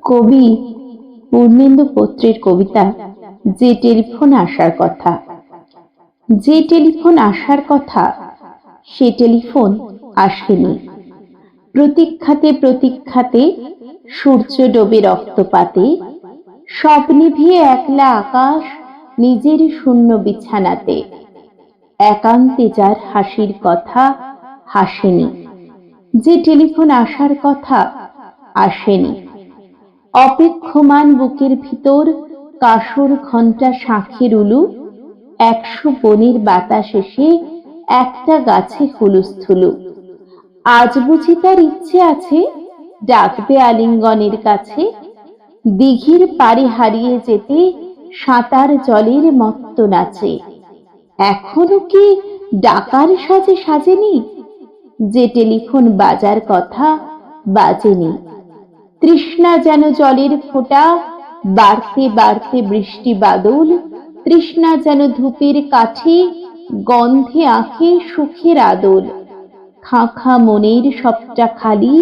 কবি পূর্ণেন্দু পত্রের কবিতা যে টেলিফোন আসার কথা। যে টেলিফোন আসার কথা সে টেলিফোন আসেনি। প্রতীক্ষাতে প্রতীক্ষাতে সূর্য ডোবে রক্তপাতে, সব নিভিয়ে একলা আকাশ নিজের শূন্য বিছানাতে। একান্তে যার হাসির কথা হাসেনি, যে টেলিফোন আসার কথা আসেনি। অপেক্ষমান বুকের ভিতর কাসর ঘণ্টা শাঁখের উলু, 100 বনের বাতাস এসে একটা গাছে হুলুস্থুলু। আজ বুঝি তার ইচ্ছে আছে ডাকবে আলিঙ্গনের কাছে, দিঘির পাড়ে হারিয়ে যেতে সাঁতার জলের মত্ত নাচে। এখনো কি ডাকার সাজে সাজেনি, যে টেলিফোন বাজার কথা বাজেনি। তৃষ্ণা যেন জলের ফোঁটা, বাড়তে বাড়তে বৃষ্টি বাদল। তৃষ্ণা যেন ধূপের কাঠি, গন্ধে আঁখে সুখের আদল। খাঁ খাঁ মনের সবটা খালি,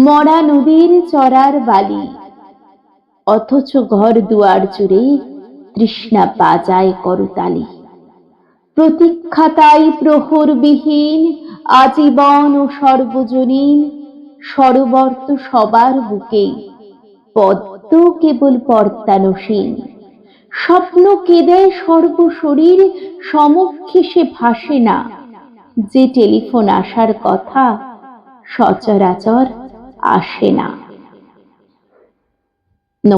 মরা নদীর চড়ার বালি। অথচ ঘর দুয়ার জুড়ে তৃষ্ণা বাজায় করতালি। প্রতীক্ষা তাই প্রহরবিহীন, আজীবন ও সর্বজনীন। সরবর্ত সবার বুকেই, পদ্ম কেবল পর্দানসীন। স্বপ্ন কেঁদে সর্বশরীর, সমক্ষে সে ভাসে না। যে টেলিফোন আসার কথা সচরাচর আসে না।